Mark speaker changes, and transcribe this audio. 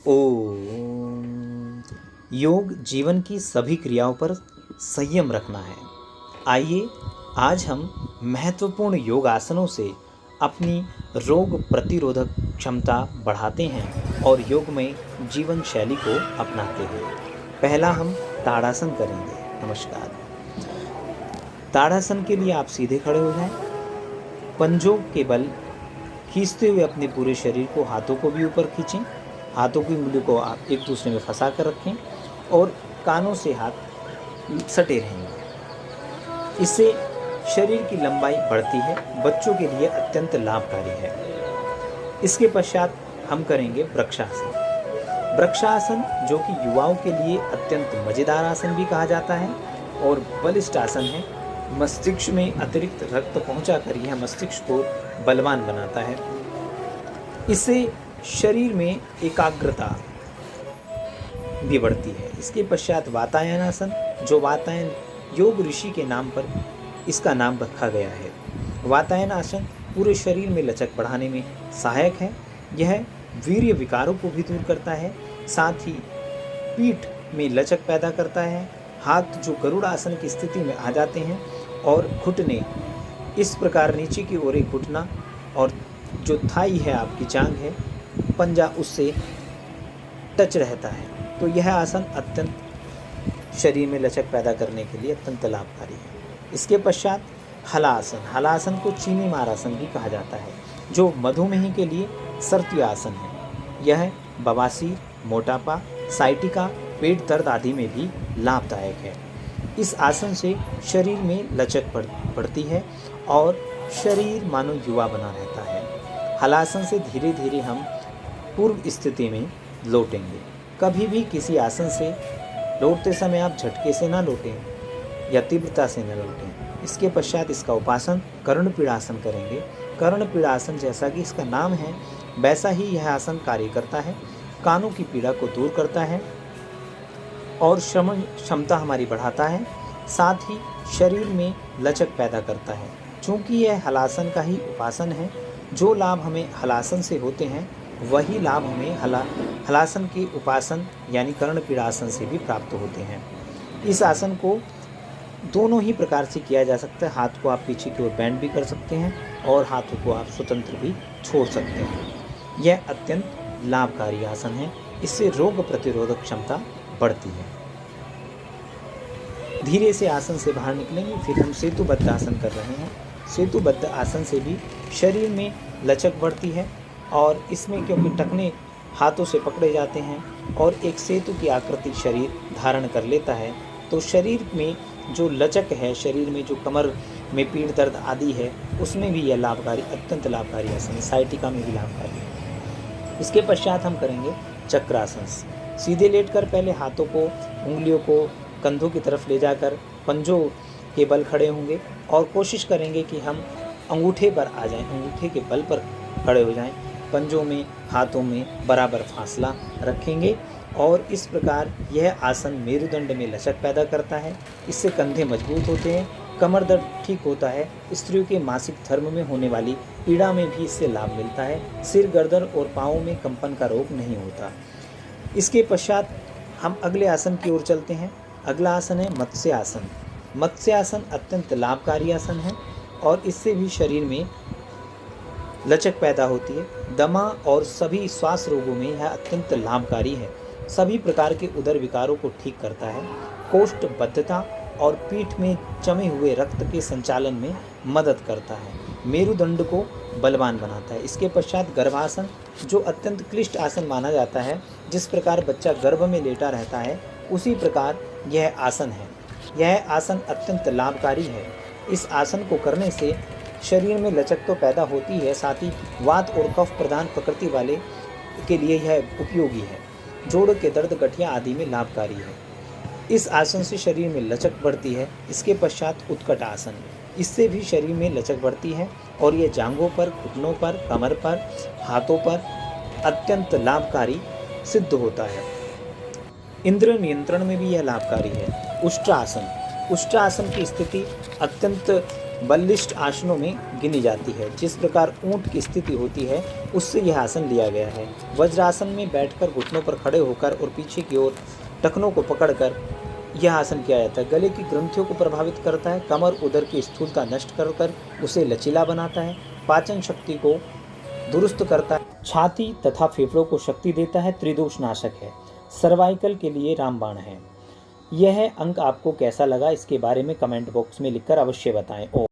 Speaker 1: ओम। योग जीवन की सभी क्रियाओं पर संयम रखना है। आइए आज हम महत्वपूर्ण योग आसनों से अपनी रोग प्रतिरोधक क्षमता बढ़ाते हैं और योग में जीवन शैली को अपनाते हैं। पहला हम ताड़ासन करेंगे। नमस्कार। ताड़ासन के लिए आप सीधे खड़े हो जाएं। पंजों के बल खींचते हुए अपने पूरे शरीर को, हाथों को भी ऊपर खींचें। हाथों की उंगलियों को आप एक दूसरे में फंसा कर रखें और कानों से हाथ सटे रहेंगे। इससे शरीर की लंबाई बढ़ती है, बच्चों के लिए अत्यंत लाभकारी है। इसके पश्चात हम करेंगे वृक्षासन। वृक्षासन जो कि युवाओं के लिए अत्यंत मजेदार आसन भी कहा जाता है और बलिष्ठ आसन है। मस्तिष्क में अतिरिक्त रक्त पहुंचाकर यह मस्तिष्क को बलवान बनाता है। इससे शरीर में एकाग्रता भी बढ़ती है। इसके पश्चात वातायन आसन, जो वातायन योग ऋषि के नाम पर इसका नाम रखा गया है। वातायन आसन पूरे शरीर में लचक बढ़ाने में सहायक है। यह वीर्य विकारों को भी दूर करता है, साथ ही पीठ में लचक पैदा करता है। हाथ जो गरुड़ आसन की स्थिति में आ जाते हैं और घुटने इस प्रकार नीचे की ओर घुटना और जो थाई है, आपकी जांघ है, पंजा उससे टच रहता है। तो यह आसन अत्यंत शरीर में लचक पैदा करने के लिए अत्यंत लाभकारी है। इसके पश्चात हलासन। हलासन को चीनी मार आसन भी कहा जाता है, जो मधुमेह के लिए सर्ती आसन है। यह बवासीर, मोटापा, साइटिका, पेट दर्द आदि में भी लाभदायक है। इस आसन से शरीर में लचक बढ़ती है और शरीर मानो युवा बना रहता है। हलासन से धीरे धीरे हम पूर्व स्थिति में लौटेंगे। कभी भी किसी आसन से लौटते समय आप झटके से ना लौटें या तीव्रता से न लौटें। इसके पश्चात इसका उपासन कर्णपीड़ासन करेंगे। कर्णपीड़ासन जैसा कि इसका नाम है वैसा ही यह आसन कार्य करता है। कानों की पीड़ा को दूर करता है और श्रवण क्षमता हमारी बढ़ाता है, साथ ही शरीर में लचक पैदा करता है। चूँकि यह हलासन का ही उपासन है, जो लाभ हमें हलासन से होते हैं वही लाभ हमें हलासन के उपासन यानी कर्णपीड़ासन से भी प्राप्त होते हैं। इस आसन को दोनों ही प्रकार से किया जा सकता है। हाथ को आप पीछे की ओर बेंड भी कर सकते हैं और हाथों को आप स्वतंत्र भी छोड़ सकते हैं। यह अत्यंत लाभकारी आसन है। इससे रोग प्रतिरोधक क्षमता बढ़ती है। धीरे से आसन से बाहर निकलेंगे। फिर हम सेतुबद्ध आसन कर रहे हैं। सेतुबद्ध आसन से भी शरीर में लचक बढ़ती है और इसमें क्योंकि टखने हाथों से पकड़े जाते हैं और एक सेतु की आकृति शरीर धारण कर लेता है, तो शरीर में जो लचक है, शरीर में जो कमर में पीठ दर्द आदि है, उसमें भी यह लाभकारी, अत्यंत लाभकारी आसन है। साइटिका में भी लाभकारी है। इसके पश्चात हम करेंगे चक्रासन। सीधे लेटकर पहले हाथों को, उंगलियों को कंधों की तरफ ले जाकर पंजों के बल खड़े होंगे और कोशिश करेंगे कि हम अंगूठे पर आ जाएं, अंगूठे के बल पर खड़े हो जाएं। पंजों में, हाथों में बराबर फासला रखेंगे और इस प्रकार यह आसन मेरुदंड में लचक पैदा करता है। इससे कंधे मजबूत होते हैं, कमर दर्द ठीक होता है। स्त्रियों के मासिक धर्म में होने वाली पीड़ा में भी इससे लाभ मिलता है। सिर, गर्दन और पाँवों में कंपन का रोग नहीं होता। इसके पश्चात हम अगले आसन की ओर चलते हैं। अगला आसन है मत्स्य आसन। मत्स्य आसन अत्यंत लाभकारी आसन है और इससे भी शरीर में लचक पैदा होती है। दमा और सभी श्वास रोगों में यह अत्यंत लाभकारी है। सभी प्रकार के उदर विकारों को ठीक करता है। कोष्ठबद्धता और पीठ में जमे हुए रक्त के संचालन में मदद करता है। मेरुदंड को बलवान बनाता है। इसके पश्चात गर्भासन, जो अत्यंत क्लिष्ट आसन माना जाता है। जिस प्रकार बच्चा गर्भ में लेटा रहता है, उसी प्रकार यह आसन है। यह आसन अत्यंत लाभकारी है। इस आसन को करने से शरीर में लचक तो पैदा होती है, साथ ही वात और कफ प्रदान प्रकृति वाले के लिए यह उपयोगी है। जोड़ के दर्द, गठिया आदि में लाभकारी है। इस आसन से शरीर में लचक बढ़ती है। इसके पश्चात उत्कट आसन, इससे भी शरीर में लचक बढ़ती है और ये जांघों पर, घुटनों पर, कमर पर, हाथों पर अत्यंत लाभकारी सिद्ध होता है। इंद्र नियंत्रण में भी यह लाभकारी है। उष्ट्रासन, उष्ट्रासन की स्थिति अत्यंत बलिष्ठ आसनों में गिनी जाती है। जिस प्रकार ऊंट की स्थिति होती है उससे यह आसन लिया गया है। वज्रासन में बैठकर घुटनों पर खड़े होकर और पीछे की ओर टखनों को पकड़कर यह आसन किया जाता है। गले की ग्रंथियों को प्रभावित करता है, कमर उदर की स्थूलता नष्ट कर उसे लचीला बनाता है, पाचन शक्ति को दुरुस्त करता है, छाती तथा फेफड़ों को शक्ति देता है, त्रिदोष नाशक है, सर्वाइकल के लिए रामबाण है। यह अंक आपको कैसा लगा इसके बारे में कमेंट बॉक्स में लिखकर अवश्य बताएं।